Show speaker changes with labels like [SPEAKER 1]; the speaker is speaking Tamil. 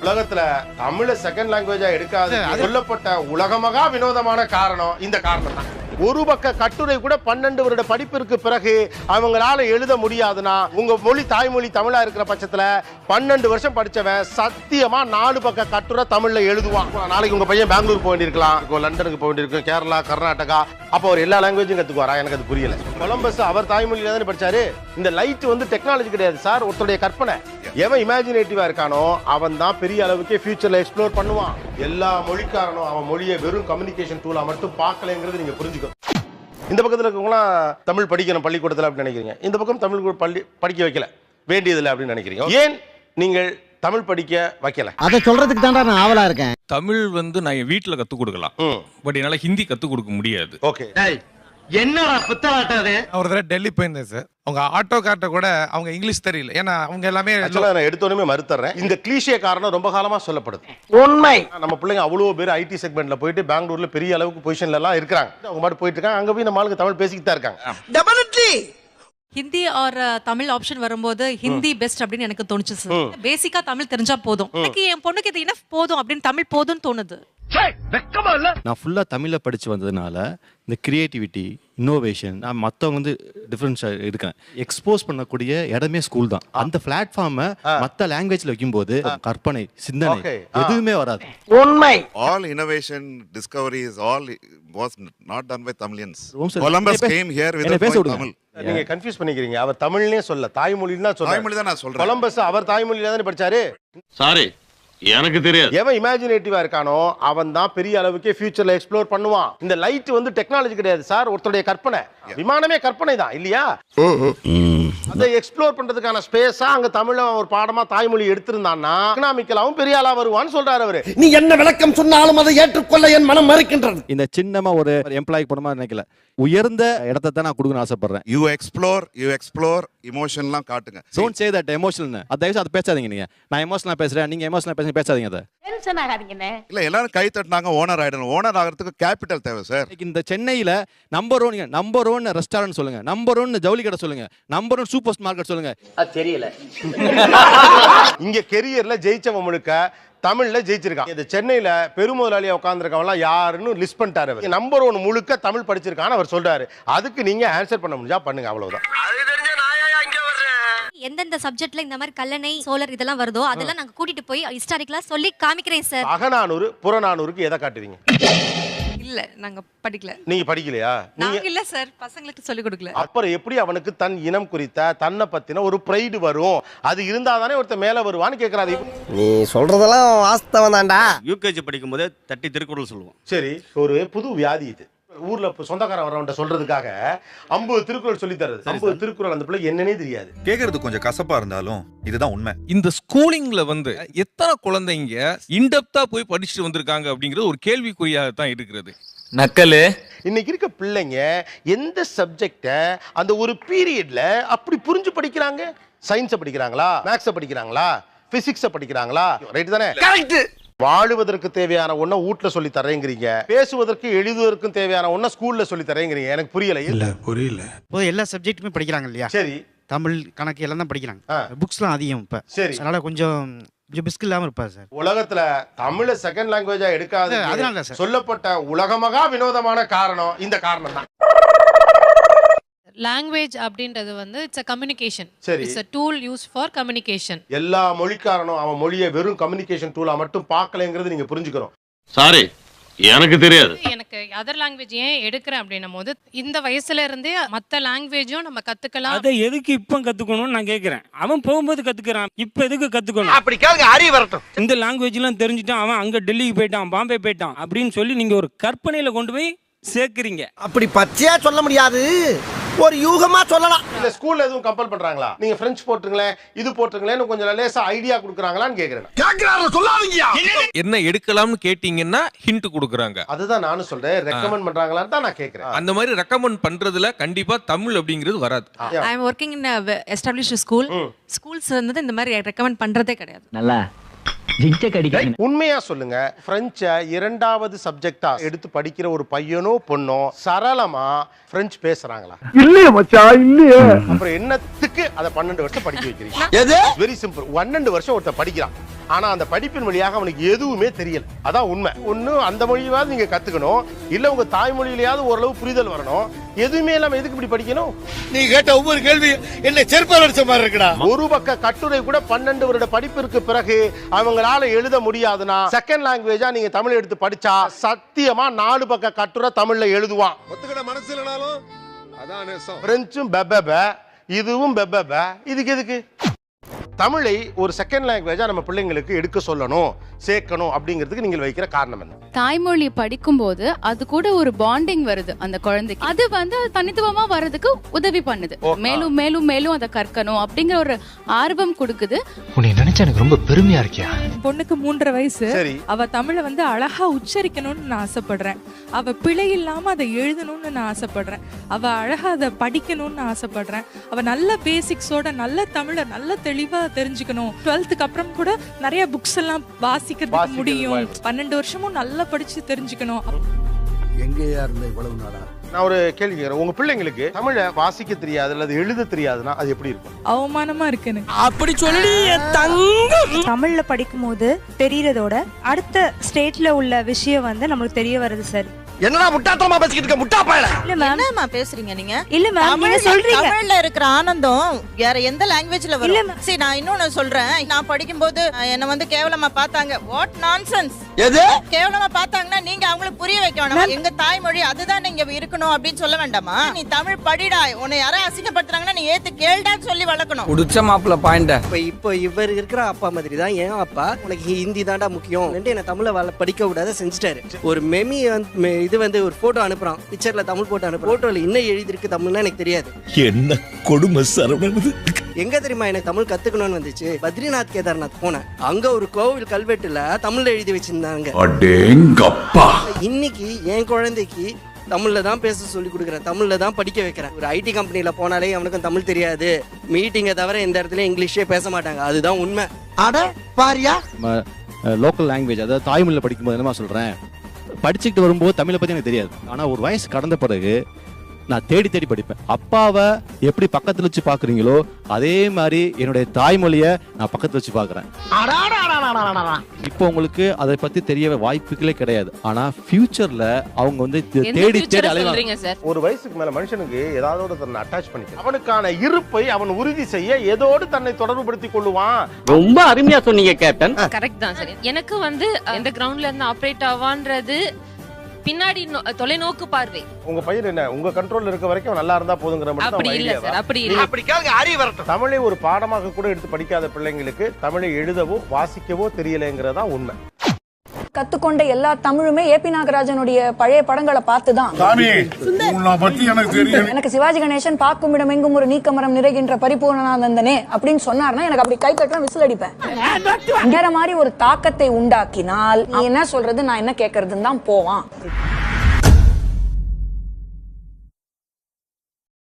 [SPEAKER 1] உலகத்துல தமிழ செகண்ட் லாங்குவேஜா எடுக்காது சொல்லப்பட்ட உலகமகா வினோதமான காரணம் இந்த காரணம் தான். ஒரு பக்க கட்டுரை கூட 12 வருட படிப்பிற்கு பிறகு அவங்களால எழுத முடியாதுன்னா உங்க மொழி தாய்மொழி தமிழா இருக்கிற பட்சத்துல 12 வருஷம் படிச்சவன் சத்தியமா 4 பக்க கட்டுரை தமிழ்ல எழுதுவான். நாளைக்கு உங்க பையன் பெங்களூர் போக வேண்டியிருக்கலாம், லண்டனுக்கு போக வேண்டியிருக்கும், கேரளா, கர்நாடகா, அப்போ அவர் எல்லா லாங்குவேஜும் கத்துக்குவாரா? எனக்கு அது புரியல. கொலம்பஸ் அவர் தாய்மொழியில தானே படிச்சாரு. இந்த லைட் வந்து டெக்னாலஜி கிடையாது சார், ஒருத்தருடைய கற்பனை. எவன் இமேஜினேட்டிவா இருக்கானோ அவன் தான் பெரிய அளவுக்கு ஃபியூச்சர்ல எக்ஸ்ப்ளோர் பண்ணுவான். எல்லா மொழிக்காரனும் அவன் மொழியை வெறும் கம்யூனிகேஷன் டூலா மட்டும் பார்க்கலங்கிறது நீங்க புரிஞ்சுக்கணும். இந்த பக்கத்தில் இருக்கவங்களாம் தமிழ் படிக்கணும் பள்ளிக்கூடத்தில் அப்படின்னு நினைக்கிறீங்க, இந்த பக்கம் தமிழ் படிக்க வைக்கல வேண்டியதில்லை அப்படின்னு நினைக்கிறீங்க. ஏன் நீங்கள் தமிழ் படிக்க வைக்கல? அதை சொல்றதுக்கு தான் நான் ஆவலா இருக்கேன்.
[SPEAKER 2] தமிழ் வந்து நான் என் வீட்டில் கற்றுக் கொடுக்கலாம், பட் என்னால ஹிந்தி கற்றுக் கொடுக்க முடியாது.
[SPEAKER 1] ஓகே,
[SPEAKER 3] என்னடா புத்தலாட்டாது?
[SPEAKER 4] ஒரு தடவை டெல்லி போயிருந்தேன் சார். அவங்க ஆட்டோ கார்ட்ட கூட அவங்க இங்கிலீஷ் தெரியல, ஏன்னா அவங்க எல்லாமே
[SPEAKER 1] நான் எடுத்தோடனே மறுத்துறேன். இந்த கிளீஷே காரணம் ரொம்ப காலமா சொல்லப்படுது.
[SPEAKER 3] உண்மை.
[SPEAKER 1] நம்ம பிள்ளைங்க அவ்வளவு பேர் ஐடி செக்மெண்ட்ல போயிட்டு பெங்களூர்ல பெரிய அளவுக்கு பொசிஷன்ல எல்லாம் இருக்காங்க. அவங்க மாதிரி போயிட்டு இருக்காங்க, அங்க போய் நம்ம ஆளுங்க தமிழ் பேசிக்கிட்டு தான் இருக்காங்க.
[SPEAKER 3] Definitely
[SPEAKER 5] Hindi or Tamil option வரும்போது ஹிந்தி பெஸ்ட் அப்படின்னு எனக்கு தோணுச்சு சார். பேசிக்கா தமிழ் தெரிஞ்சா போதும், எனக்கு என் பொண்ணுக்கு இது இனஃப் போதும் அப்படின்னு தமிழ் போதும்னு தோணுது.
[SPEAKER 6] நான் ஃபுல்லா தமிழ்ல படிச்சு வந்ததுனால இந்த கிரியேட்டிவிட்டி, இன்னோவேஷன், நான் மற்றவங்க வந்து டிஃபரன்ஸ் இருக்கேன். எக்ஸ்போஸ் பண்ணக்கூடிய இடமே ஸ்கூல் தான். அந்த பிளாட்ஃபார்மை மற்ற லாங்குவேஜ்ல வைக்கும்போது கற்பனை, சிந்தனை எதுவுமே வராது.
[SPEAKER 3] உண்மை.
[SPEAKER 7] All innovation, discovery is all was not done by Tamilians. Columbus came here with Tamil.
[SPEAKER 1] நீங்க கன்ஃபியூஸ் பண்ணிக்கிறீங்க. அவர் தமிழ்னே சொல்ல, தாய்மொழின்னு தான் சொல்றாரு.
[SPEAKER 7] தாய்மொழி தான் நான் சொல்றேன்.
[SPEAKER 1] கொலம்பஸ் அவர் தாய்மொழியில தானே படிச்சாரு.
[SPEAKER 2] சாரி, எனக்கு தெரியாது.
[SPEAKER 1] எவன் இமேஜினேட்டிவா இருக்கானோ அவன் தான் பெரிய அளவுக்கு ஃபியூச்சர்ல எக்ஸ்ப்ளோர் பண்ணுவான். இந்த லைட் வந்து டெக்னாலஜி கிடையாது சார், ஒருத்தருடைய கற்பனை. விமானமே கற்பனை தான் இல்லையா? அதை எக்ஸ்ப்ளோர் பண்றதுக்கான ஸ்பேஸா அங்க தமிழ்ல ஒரு பாடமா தாய்மொழி எடுத்திருந்தான்னா எக்கனாமிக்கலாவும் பெரிய ஆளா வருவான்னு சொல்றாரு அவரு.
[SPEAKER 3] நீ என்ன விளக்கம் சொன்னாலும் அதை ஏற்றுக்கொள்ள என் மனம் மறுக்கின்றது.
[SPEAKER 6] இந்த சின்னமா ஒரு எம்ப்ளாய்க்கு போனமா நினைக்கல, உயர்ந்த இடத்தை தான் நான் கொடுக்கணும்னு ஆசைப்படுறேன்.
[SPEAKER 7] You explore, emotionலாம் காட்டுங்க.
[SPEAKER 6] Don't say that emotional. தயவுசெய்து அதை பேசாதீங்க. நீங்க நான் எமோஷனலா பேசுறேன், நீங்க எமோஷனலா பேசாதீங்க. அதை
[SPEAKER 8] டென்ஷன் ஆகாதீங்கண்ணே.
[SPEAKER 7] இல்ல எல்லாரும் கை தட்டினாங்க, ஓனர் ஆயிடணும். ஓனர் ஆகிறதுக்கு கேபிட்டல் தேவை சார்.
[SPEAKER 6] இந்த சென்னையில நம்பர் 1 ரெஸ்டாரண்ட் சொல்லுங்க, நம்பர் 1 ஜவுளி கடை சொல்லுங்க, நம்பர் 1 சூப்பர் மார்க்கெட் சொல்லுங்க.
[SPEAKER 3] அது தெரியல.
[SPEAKER 1] இங்க கெரியர்ல ஜெயிச்சவன் முழுக்க தமிழ்ல ஜெயிச்சிருக்கான். இந்த சென்னையில பெருமுதலாளியா உட்கார்ந்துருக்கவங்களாம் யாருன்னு லிஸ்ட் பண்ணிட்டாரு. அவர் நம்பர் 1 முழுக்க தமிழ் படிச்சிருக்கான்னு அவர் சொல்றாரு. அதுக்கு நீங்க ஆன்சர் பண்ண முடிஞ்சா பண்ணுங்க, அவ்வளவுதான்.
[SPEAKER 9] எந்தெந்த சப்ஜெக்ட்ல இந்த மாதிரி கல்லணை, சோலர் இதெல்லாம் வருதோ அதெல்லாம் நாங்க கூட்டிட்டு போய் ஹிஸ்டாரிக்கலா சொல்லி காமிக்கிறேன் சார்.
[SPEAKER 1] அகநானூறு புறநானூறுக்கு எதை காட்டுவீங்க?
[SPEAKER 5] இல்ல, நாங்க படிக்கல.
[SPEAKER 1] நீங்க படிக்கலையா?
[SPEAKER 5] நாங்க இல்ல சார், பசங்களுக்கு சொல்லி கொடுக்கல.
[SPEAKER 1] அப்புறம் எப்படி அவனுக்கு தன் இனம் குறித்த தன்னை பத்தின ஒரு பிரைடு வரும்? அது இருந்தாதானே ஒருத்தர் மேல வருவான்னு கேக்குறாரு.
[SPEAKER 3] நீ சொல்றதெல்லாம் வாஸ்தவம் தான்டா.
[SPEAKER 10] யூகேஜி படிக்கும் போதே தட்டி திருக்குறள் சொல்லுவோம்.
[SPEAKER 1] சரி, ஒரு புது வியாதி இது. ஊர்ல சொந்தக்காரன் வரவன்ட்ட சொல்றதுக்காக 50 திருக்குறள் சொல்லி தருது. 50 திருக்குறள் அந்த பிள்ளை என்னன்னே தெரியாது.
[SPEAKER 7] கேக்குறது கொஞ்சம் கசப்பா இருந்தாலும் இதுதான் உண்மை.
[SPEAKER 2] இந்த ஸ்கூலிங்ல வந்து எத்தனை குழந்தைங்க இன்டெப்தா போய் படிச்சுட்டு வந்திருக்காங்க அப்படிங்கிறது ஒரு கேள்விக்குறியாக தான் இருக்கிறது.
[SPEAKER 10] நக்கலு.
[SPEAKER 1] இன்னைக்கு இருக்க பிள்ளைங்க எந்த சப்ஜெக்ட அந்த ஒரு பீரியட்ல அப்படி புரிஞ்சு படிக்கிறாங்க? சயின்ஸை படிக்கிறாங்களா, மேக்ஸை படிக்கிறாங்களா, பிசிக்ஸை படிக்கிறாங்களா? ரைட் தானே?
[SPEAKER 3] கரெக்ட்.
[SPEAKER 1] வாழுவதற்கு தேவையான ஒன்றை வீட்டுல சொல்லி தரேங்கிறீங்க, பேசுவதற்கு எழுதுவதற்கும் தேவையான ஒன்றை ஸ்கூல்ல சொல்லி தரேங்கிறீங்க. எனக்கு புரியல.
[SPEAKER 10] இல்ல புரியல.
[SPEAKER 3] எல்லா சப்ஜெக்ட்டுமே படிக்கிறாங்க இல்லையா?
[SPEAKER 1] சரி,
[SPEAKER 3] தமிழ், கணக்கு எல்லாம் தான் படிக்கிறாங்க. புக்ஸ்லாம் அதிகம் இப்ப.
[SPEAKER 1] சரி,
[SPEAKER 3] அதனால கொஞ்சம் பிஸ்க் இல்லாம இருப்பாரு சார்.
[SPEAKER 1] உலகத்துல தமிழ செகண்ட் லாங்குவேஜா எடுக்காது
[SPEAKER 3] அதனால சார்
[SPEAKER 1] சொல்லப்பட்ட உலகமகா வினோதமான காரணம் இந்த காரணம் தான்.
[SPEAKER 8] லாங்குவேஜ் அப்படின்றது வந்து இட்ஸ் a communication.
[SPEAKER 1] சரி,
[SPEAKER 8] It's a tool used for communication.
[SPEAKER 1] எல்லா மொழிக்காரனும் அவன் மொழியை வெறும் கம்யூனிகேஷன் டூலா மட்டும் பார்க்கலங்கிறது நீங்க புரிஞ்சுக்கணும்.
[SPEAKER 2] சாரி, எனக்கு தெரியாது.
[SPEAKER 8] எனக்கு அதர் லாங்குவேஜ் ஏன் எடுக்கிறேன் அப்படின்னும் போது இந்த வயசுல இருந்தே மற்ற லாங்குவேஜும் நம்ம கத்துக்கலாம்.
[SPEAKER 10] அதை எதுக்கு இப்ப கத்துக்கணும்னு நான் கேக்குறேன். அவன் போகும்போது கத்துக்கிறான், இப்ப எதுக்கு கத்துக்கணும்?
[SPEAKER 3] அப்படி கேளுங்க, அறிவு வரட்டும்.
[SPEAKER 10] இந்த லாங்குவேஜ் எல்லாம் தெரிஞ்சுட்டான், அவன் அங்க டெல்லிக்கு போயிட்டான், பாம்பே போயிட்டான் அப்படின்னு சொல்லி நீங்க ஒரு கற்பனையில கொண்டு போய் சேர்க்கிறீங்க.
[SPEAKER 3] அப்படி பச்சையா சொல்ல முடியாது, ஒரு யூகமா சொல்லலாம்.
[SPEAKER 1] இல்ல ஸ்கூல்ல எதுவும் கம்பல் பண்றாங்களா? நீங்க பிரெஞ்சு போட்டுங்களேன், இது போட்டுங்களேன்னு கொஞ்சம் லேசா ஐடியா கொடுக்குறாங்களான்னு கேக்குறேன்.
[SPEAKER 2] என்ன எடுக்கலாம்னு கேட்டீங்கன்னா ஹிண்ட் கொடுக்குறாங்க.
[SPEAKER 1] அதுதான் நானும் சொல்றேன், ரெக்கமெண்ட் பண்றாங்களான்னு தான் நான் கேக்குறேன்.
[SPEAKER 2] அந்த மாதிரி ரெக்கமெண்ட் பண்றதுல கண்டிப்பா தமிழ் அப்படிங்கிறது வராது.
[SPEAKER 5] I am working in established school. Schools வந்து இந்த மாதிரி ரெக்கமெண்ட் பண்றதே கிடையாது.
[SPEAKER 3] நல்லா
[SPEAKER 1] உண்மையா சொல்லுங்க, பிரெஞ்ச 2வது சப்ஜெக்டா எடுத்து படிக்கிற ஒரு பையனோ பொண்ணோ சரளமா பிரெஞ்சு பேசுறாங்களா?
[SPEAKER 3] இல்லையே மச்சான், இல்லையே.
[SPEAKER 1] அப்புறம் என்னத்துக்கு அதை 12 வருஷம் படிக்க வைக்கிறீங்க? Very simple. 12 வருஷம் ஒருத்தர் படிக்கிறான், ஆனா அந்த படிப்பின் வழியாக அவனுக்கு எதுவுமே தெரியல. அதான் உண்மை. ஒண்ணு அந்த மொழியாவது நீங்க கத்துக்கணும், இல்ல உங்க தாய்மொழியிலேயாவது ஓரளவு புரிதல் வரணும். எதுவுமே இல்லாம எதுக்கு இப்படி படிக்கணும்?
[SPEAKER 3] நீ கேட்ட ஒவ்வொரு கேள்வி என்ன செருப்பால் அடிச்ச மாதிரி இருக்குடா.
[SPEAKER 1] ஒரு பக்க கட்டுரை கூட 12 வருட படிப்பிற்கு பிறகு அவங்களால எழுத முடியாதுன்னா செகண்ட் லாங்குவேஜா நீங்க தமிழ் எடுத்து படிச்சா சத்தியமா 4 பக்க கட்டுரை தமிழ்ல எழுதுவான்.
[SPEAKER 11] ஒத்துக்கிட மனசு இல்லனாலும் அதான் நேசம்.
[SPEAKER 1] பிரெஞ்சும் பெப்பப, இதுவும் பெப்பப. இதுக்கு எதுக்கு? தமிழை ஒரு செகண்ட் லாங்குவேஜா நம்ம பிள்ளைங்களுக்கு எடுக்க சொல்லணும், சேர்க்கணும் அப்படிங்கிறதுக்கு நீங்கள் வைக்கிற காரணம் என்ன?
[SPEAKER 12] தாய்மொழி படிக்கும்போது அது கூட ஒரு பாண்டிங் வருது அந்த குழந்தைக்கு. அது தனித்துவமா வர்றதுக்கு உதவி பண்ணுது. மேலும் மேலும் மேலும் அதை கற்கணும் அப்படிங்கிற ஒரு ஆர்வம் கொடுக்குது.
[SPEAKER 3] உன்னை நினைச்சா எனக்கு ரொம்ப பெருமையா இருக்கியா.
[SPEAKER 5] பொண்ணுக்கு 3.5 வயசு. அவ தமிழை அழகா உச்சரிக்கணும்னு நான் ஆசைப்படுறேன். அவ பிழை இல்லாம அதை எழுதணும்னு நான் ஆசைப்படுறேன். அவ அழகா அதை படிக்கணும்னு ஆசைப்படுறேன். அவ நல்ல பேசிக்ஸோட நல்ல தமிழை நல்ல தெளிவா தெரிஞ்சுக்கணும். 12th அப்புறம் கூட நிறைய புக்ஸ் எல்லாம் வாசிக்கிறதுக்கு முடியும். 12 வருஷமும் நல்லா படிச்சு தெரிஞ்சுக்கணும்.
[SPEAKER 3] எங்கேயா இருந்த இவ்வளவு நாளா?
[SPEAKER 1] நான் ஒரு கேள்வி கேட்கிறேன். உங்க பிள்ளைங்களுக்கு தமிழை வாசிக்க தெரியாது அல்லது எழுத தெரியாதுன்னா அது எப்படி இருக்கும்?
[SPEAKER 5] அவமானமா இருக்கு.
[SPEAKER 3] அப்படி சொல்லி தங்கம்.
[SPEAKER 13] தமிழ்ல படிக்கும் போது தெரியறதோட அடுத்த ஸ்டேட்ல உள்ள விஷயம் நம்மளுக்கு தெரிய வருது சார்.
[SPEAKER 3] என்னடா முட்டாத்தனமா பேசிக்கிட்டு இருக்க முட்டா பயல.
[SPEAKER 13] இல்ல மேம், என்னமா பேசுறீங்க நீங்க? இல்ல மேம், நீங்க சொல்றீங்க தமிழ்ல இருக்கிற ஆனந்தம் வேற எந்த லாங்குவேஜ்ல வரும்? இல்ல சரி, நான் இன்னொன்னு சொல்றேன். நான் படிக்கும்போது என்ன கேவலமா பார்த்தாங்க. What nonsense. எது கேவலமா பார்த்தாங்கன்னா நீங்க அவங்களுக்கு புரிய வைக்க வேண்டாம். எங்க தாய்மொழி அதுதான் நீங்க இருக்கணும் அப்படின்னு சொல்ல வேண்டாமா? நீ தமிழ் படிடா, உன்னை யாரும் அசிங்கப்படுத்துறாங்கன்னா நீ ஏத்து கேளுடான்னு சொல்லி வளர்க்கணும்.
[SPEAKER 3] குடிச்ச மாப்பிள்ள பாயிண்ட. இப்போ இவர் இருக்கிற அப்பா மாதிரி தான் என் அப்பா. உனக்கு ஹிந்தி தான்டா முக்கியம், என்ன தமிழை படிக்க விடாத செஞ்சுட்டாரு. ஒரு மெமி இது ஒரு போட்டோ அனுப்புறான், பிக்சர்ல தமிழ் போட்டோ அனுப்புறான். போட்டோல இன்னும் எழுதி இருக்கு தமிழ்னா எனக்கு தெரியாது. என்ன கொடுமை சரவணன். எங்க தெரியுமா எனக்கு தமிழ் கத்துக்கணும்னு வந்துச்சு? பத்ரிநாத் கேதார்நாத் போனேன். அங்க ஒரு கோவில் கல்வெட்டுல தமிழ்ல எழுதி வச்சிருந்தாங்க. அடேங்கப்பா. இன்னைக்கு என் குழந்தைக்கு தமிழ்ல தான் பேச சொல்லி கொடுக்குறேன், தமிழ்ல தான் படிக்க வைக்கிறேன். ஒரு ஐடி கம்பெனில போனாலே அவனுக்கும் தமிழ் தெரியாது. மீட்டிங்கை தவிர எந்த இடத்துல இங்கிலீஷே பேச மாட்டாங்க. அதுதான் உண்மை. அட பாரியா.
[SPEAKER 6] லோக்கல் லாங்குவேஜ், அதாவது தாய்மொழியில் படிக்கும்போது என்னமா சொல்றேன், படிச்சுக்கிட்டு வரும்போது தமிழை பத்தி எனக்கு தெரியாது. ஆனா ஒரு வயசு கடந்த பிறகு நான் தேடி தேடி படிப்பேன். அப்பாவை எப்படி பக்கத்துல வச்சு பாக்குறீங்களோ அதே மாதிரி என்னுடைய தாய்மொழியை நான் பக்கத்துல வச்சு பாக்குறேன். இப்போ உங்களுக்கு அதை பத்தி தெரிய வாய்ப்புகளே கிடையாது. ஆனா ஃபியூச்சர்ல அவங்க தேடி தேடி அலைவாங்க.
[SPEAKER 1] ஒரு வயசுக்கு மேல மனுஷனுக்கு ஏதாவது தன்னை அட்டாச் பண்ணிக்க, அவனுக்கான இருப்பை அவன் உறுதி செய்ய ஏதோடு தன்னை தொடர்புபடுத்திக் கொள்ளுவான்.
[SPEAKER 10] ரொம்ப அருமையா சொன்னீங்க கேப்டன்.
[SPEAKER 8] கரெக்ட் தான் சார். எனக்கு எந்த கிரவுண்ட்ல இருந்து ஆப்ரேட் ஆவான்றது பின்னாடி தொலைநோக்கு பார்வை.
[SPEAKER 1] உங்க பையன் என்ன உங்க கண்ட்ரோல்ல இருக்க வரைக்கும் நல்லா இருந்தா போதுங்கிற மட்டும்
[SPEAKER 8] அப்படி இல்ல சார். அப்படி இல்ல.
[SPEAKER 3] அப்படி கேளுங்க, அறிவு வரட்டும்.
[SPEAKER 1] தமிழை ஒரு பாடமாக கூட எடுத்து படிக்காத பிள்ளைங்களுக்கு தமிழை எழுதவோ வாசிக்கவோ தெரியலைங்கிறதா உண்மை.
[SPEAKER 13] கத்துக்கொண்ட எல்லா தமிழுமே ஏபி நாகராஜனுடைய பழைய படங்களை பார்த்துதான். எனக்கு சிவாஜி கணேசன் பார்க்கும் இடம் எங்கும் ஒரு நீக்கமரம் நிறைகின்ற பரிபூர்ணானந்தனே அப்படின்னு சொன்னார்னா எனக்கு அப்படி கை தட்டலாம், விசில் அடிப்பேன். வேற மாதிரி ஒரு தாக்கத்தை உண்டாக்கினால் என்ன சொல்றது, நான் என்ன கேட்கறதுன்னு தான் போவான்.